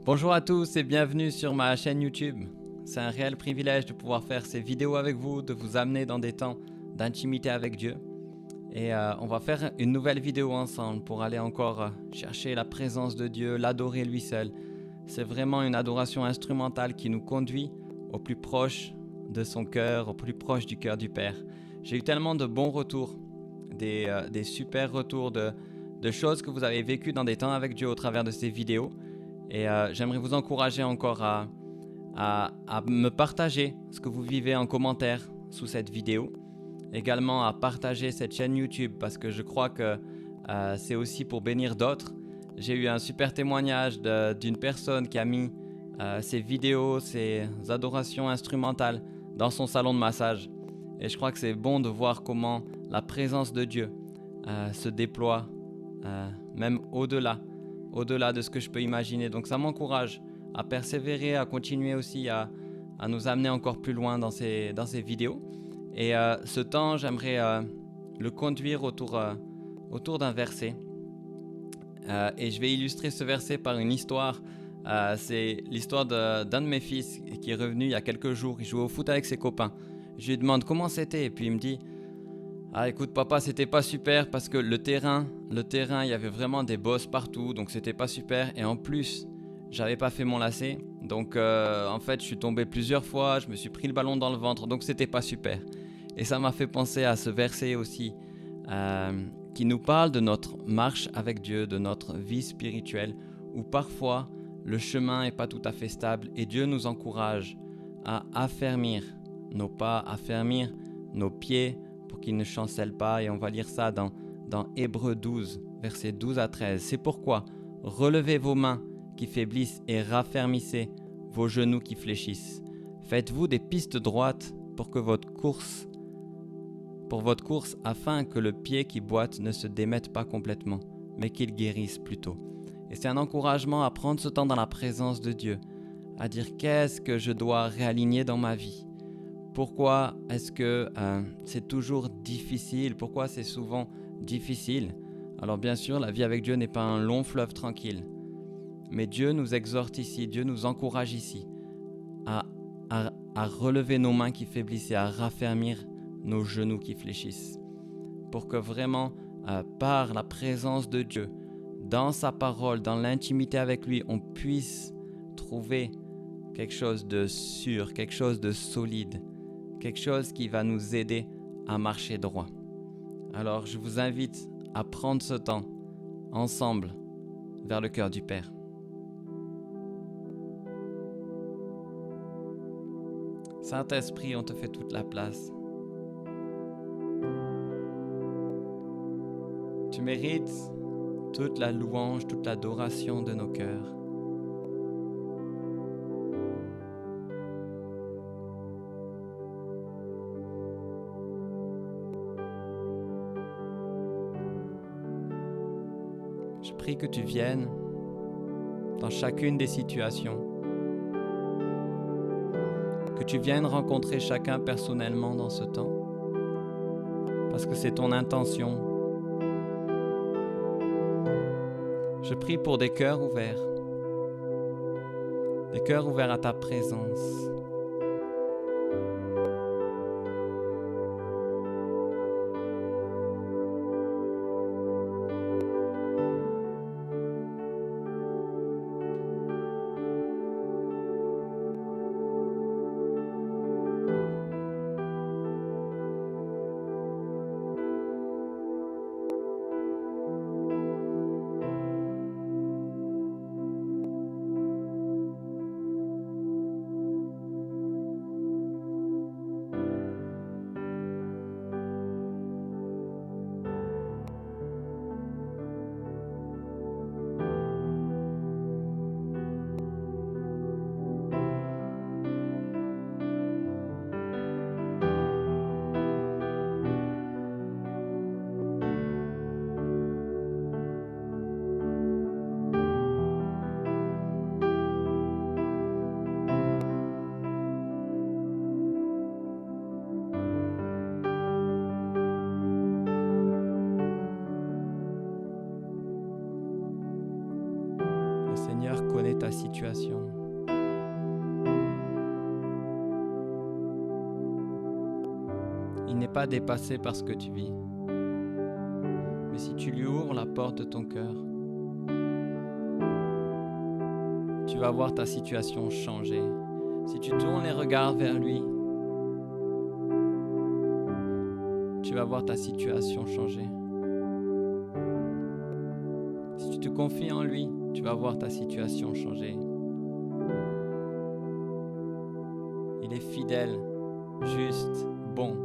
Bonjour à tous et bienvenue sur ma chaîne YouTube. C'est un réel privilège de pouvoir faire ces vidéos avec vous, de vous amener dans des temps d'intimité avec Dieu. Et on va faire une nouvelle vidéo ensemble pour aller encore chercher la présence de Dieu, l'adorer lui seul. C'est vraiment une adoration instrumentale qui nous conduit au plus proche de son cœur, au plus proche du cœur du Père. J'ai eu tellement de bons retours, des super retours de choses que vous avez vécues dans des temps avec Dieu au travers de ces vidéos. Et j'aimerais vous encourager encore à me partager ce que vous vivez en commentaire sous cette vidéo. Également à partager cette chaîne YouTube parce que je crois que c'est aussi pour bénir d'autres. J'ai eu un super témoignage d'une personne qui a mis ses vidéos, ses adorations instrumentales dans son salon de massage. Et je crois que c'est bon de voir comment la présence de Dieu se déploie même au-delà de ce que je peux imaginer. Donc ça m'encourage à persévérer, à continuer aussi à nous amener encore plus loin dans ces vidéos. Et ce temps, j'aimerais le conduire autour d'un verset. Et je vais illustrer ce verset par une histoire. C'est l'histoire d'un de mes fils qui est revenu il y a quelques jours. Il jouait au foot avec ses copains. Je lui demande comment c'était et puis il me dit: ah écoute papa, c'était pas super parce que le terrain, il y avait vraiment des bosses partout, donc c'était pas super. Et en plus, j'avais pas fait mon lacet, donc en fait je suis tombé plusieurs fois, je me suis pris le ballon dans le ventre, donc c'était pas super. Et ça m'a fait penser à ce verset aussi qui nous parle de notre marche avec Dieu, de notre vie spirituelle, où parfois le chemin est pas tout à fait stable et Dieu nous encourage à affermir nos pas, affermir nos pieds, pour qu'il ne chancelle pas. Et on va lire ça dans Hébreux 12, versets 12 à 13. C'est pourquoi relevez vos mains qui faiblissent et raffermissez vos genoux qui fléchissent. Faites-vous des pistes droites pour votre course, afin que le pied qui boite ne se démette pas complètement, mais qu'il guérisse plutôt. Et c'est un encouragement à prendre ce temps dans la présence de Dieu, à dire qu'est-ce que je dois réaligner dans ma vie. Pourquoi est-ce que c'est toujours difficile? Pourquoi c'est souvent difficile? Alors bien sûr, la vie avec Dieu n'est pas un long fleuve tranquille. Mais Dieu nous exhorte ici, Dieu nous encourage ici à, à relever nos mains qui faiblissent et à raffermir nos genoux qui fléchissent. Pour que vraiment, par la présence de Dieu, dans sa parole, dans l'intimité avec lui, on puisse trouver quelque chose de sûr, quelque chose de solide, quelque chose qui va nous aider à marcher droit. Alors je vous invite à prendre ce temps ensemble vers le cœur du Père. Saint-Esprit, on te fait toute la place. Tu mérites toute la louange, toute l'adoration de nos cœurs. Je prie que tu viennes dans chacune des situations, que tu viennes rencontrer chacun personnellement dans ce temps, parce que c'est ton intention. Je prie pour des cœurs ouverts à ta présence. Seigneur connaît ta situation. Il n'est pas dépassé par ce que tu vis. Mais si tu lui ouvres la porte de ton cœur, tu vas voir ta situation changer. Si tu tournes les regards vers lui, tu vas voir ta situation changer. Si tu te confies en lui, tu vas voir ta situation changer. Il est fidèle, juste, bon.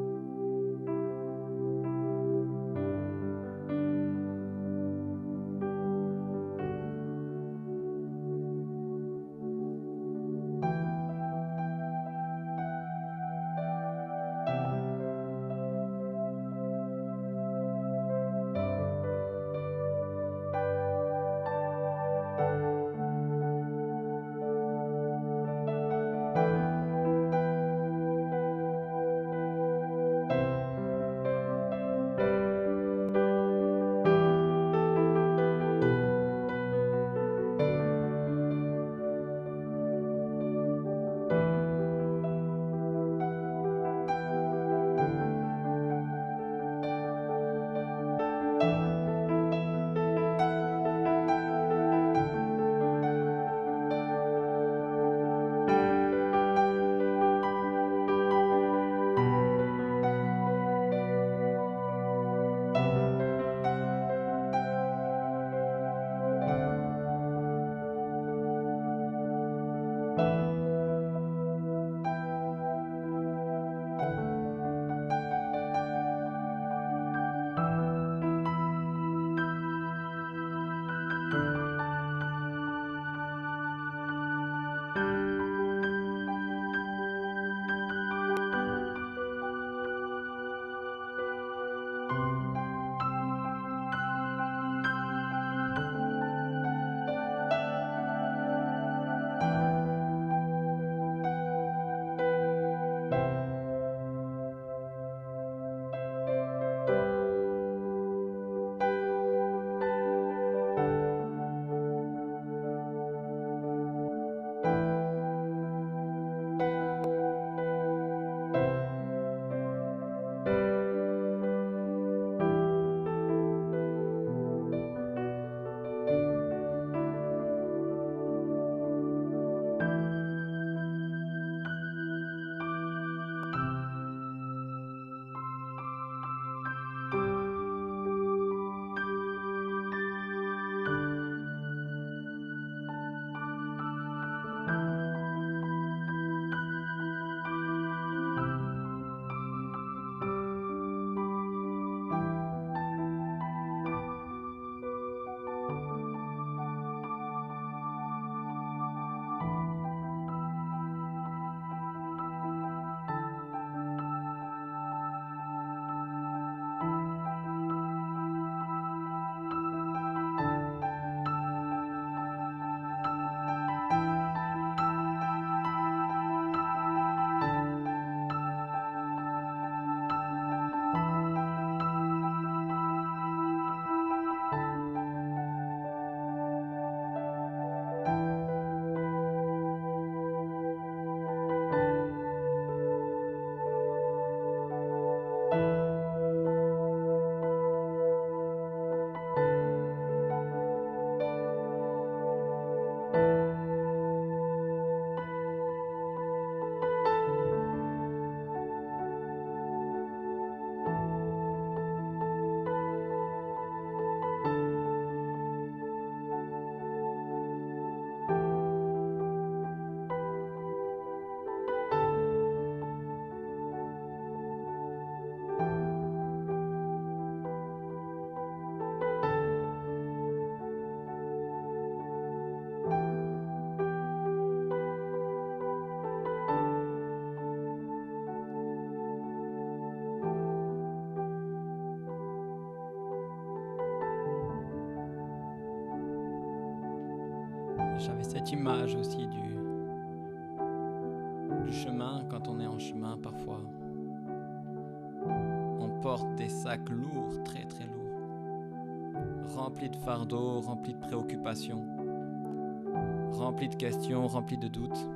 J'avais cette image aussi du chemin, quand on est en chemin parfois. On porte des sacs lourds, très très lourds, remplis de fardeaux, remplis de préoccupations. rempli de questions, rempli de doutes,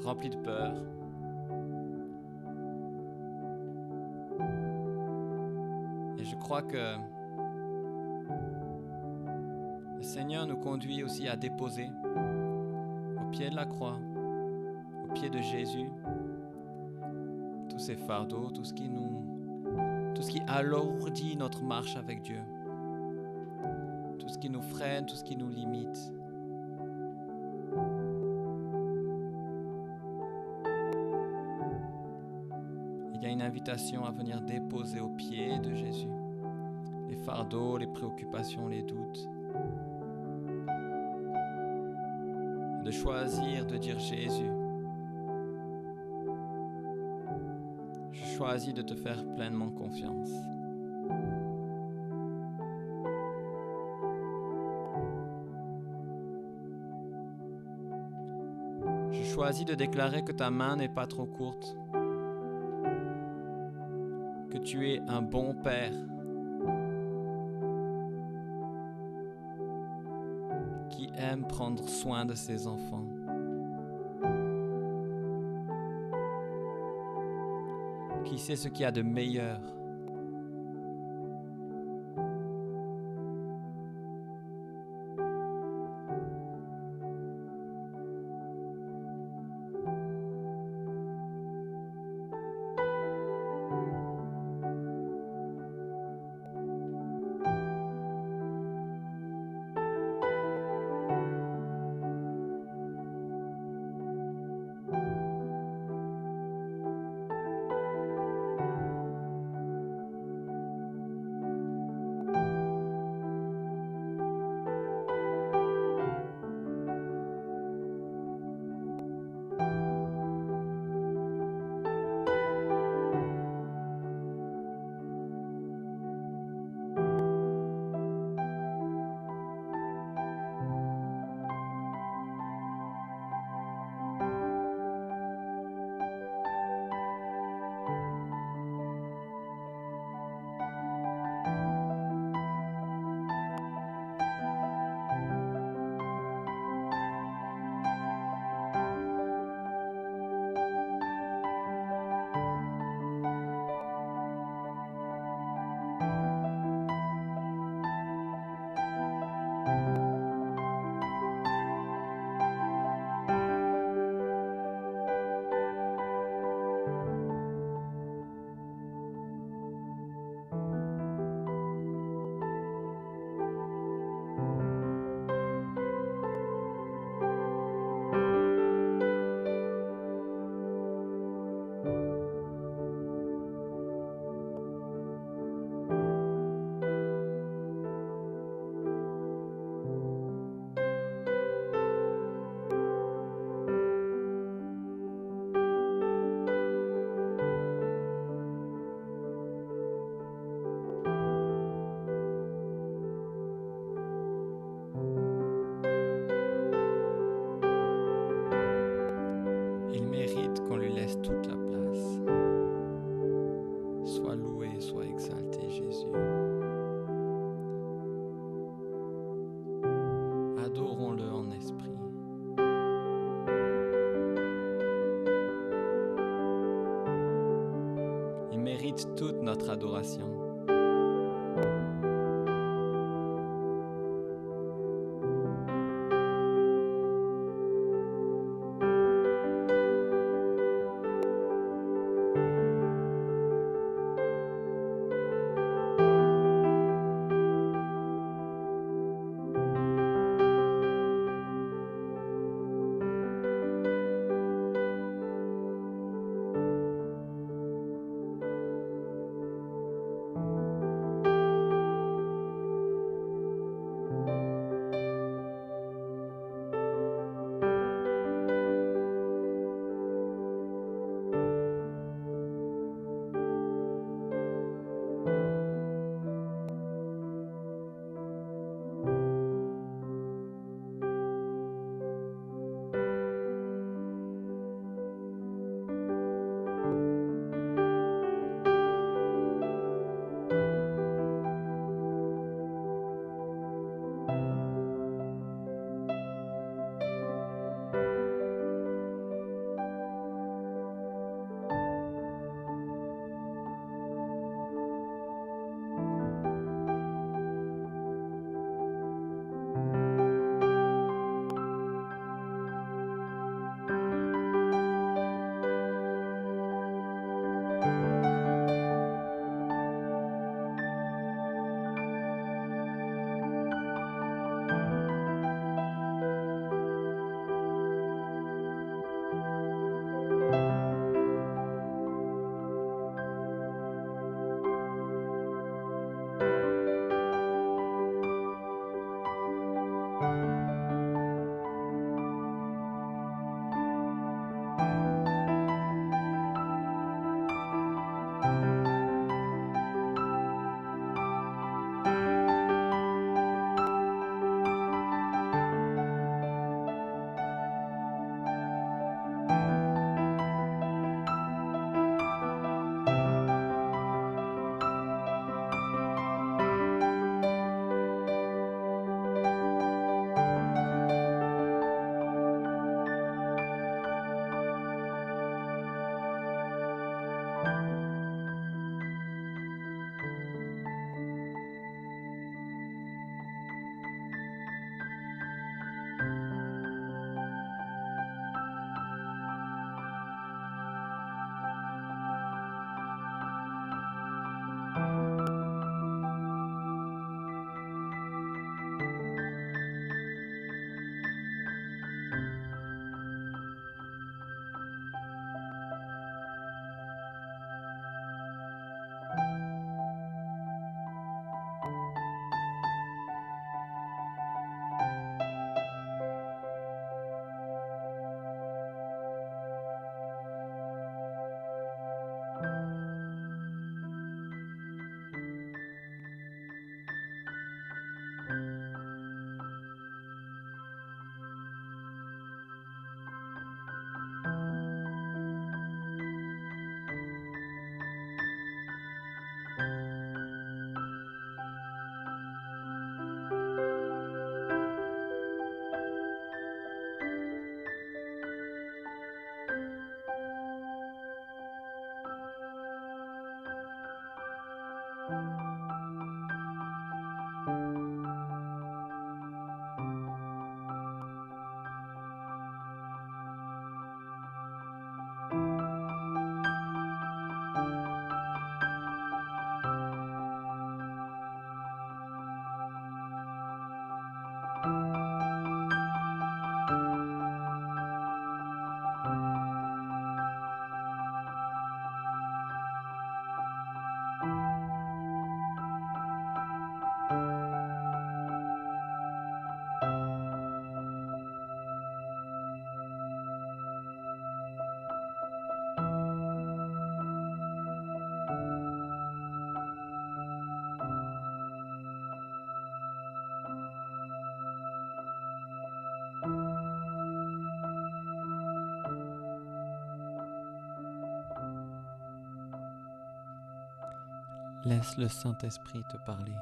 rempli de peur. Et je crois que le Seigneur nous conduit aussi à déposer au pied de la croix, au pied de Jésus, tous ces fardeaux, tout ce qui alourdit notre marche avec Dieu, tout ce qui nous freine, tout ce qui nous limite. Il y a une invitation à venir déposer au pied de Jésus les fardeaux, les préoccupations, les doutes. Et de choisir de dire Jésus, je choisis de te faire pleinement confiance. Je choisis de déclarer que ta main n'est pas trop courte, que tu es un bon Père qui aime prendre soin de ses enfants. Qui sait ce qu'il y a de meilleur. Il mérite qu'on lui laisse toute la place. Sois loué, sois exalté, Jésus. Adorons-le en esprit. Il mérite toute notre adoration. Laisse le Saint-Esprit te parler.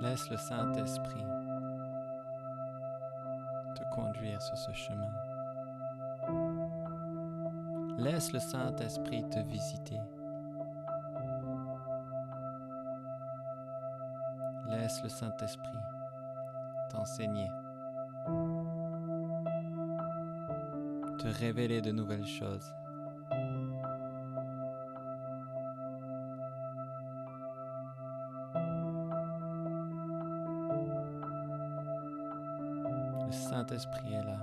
Laisse le Saint-Esprit te conduire sur ce chemin. Laisse le Saint-Esprit te visiter. Laisse le Saint-Esprit t'enseigner, te révéler de nouvelles choses. Le Saint-Esprit est là.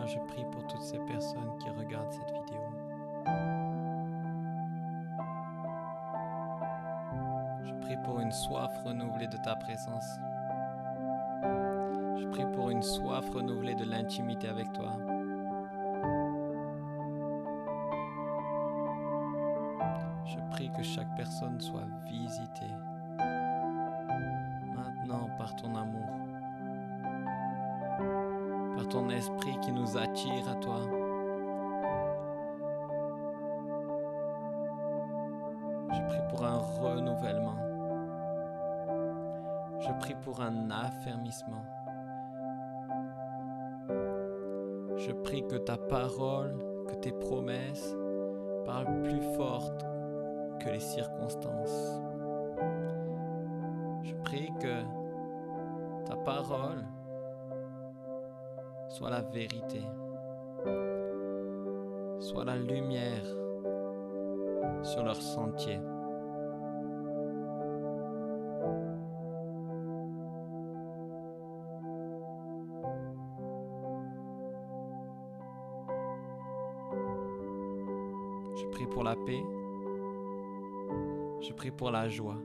je prie pour toutes ces personnes qui regardent cette vidéo. Je prie pour une soif renouvelée de ta présence. Je prie pour une soif renouvelée de l'intimité avec toi. Je prie que chaque personne soit visitée maintenant par ton amour, par ton esprit qui nous attire à toi. Je prie pour un renouvellement. Je prie pour un affermissement. Je prie que ta parole, que tes promesses parlent plus fortes que les circonstances. Je prie que ta parole soit la vérité, soit la lumière sur leur sentier. Je prie pour la paix. Je prie pour la joie.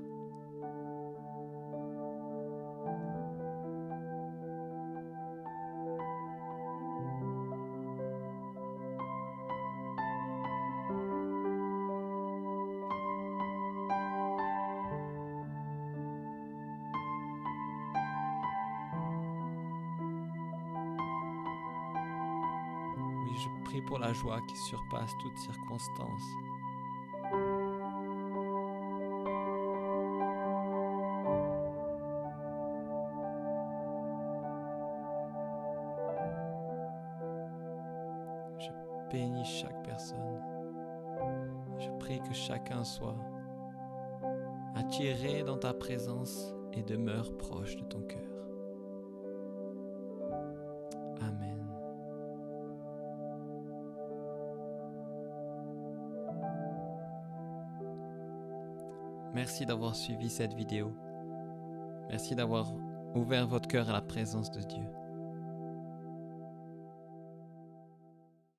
Oui, je prie pour la joie qui surpasse toute circonstance. Je bénis chaque personne. Je prie que chacun soit attiré dans ta présence et demeure proche de ton cœur. Amen. Merci d'avoir suivi cette vidéo. Merci d'avoir ouvert votre cœur à la présence de Dieu.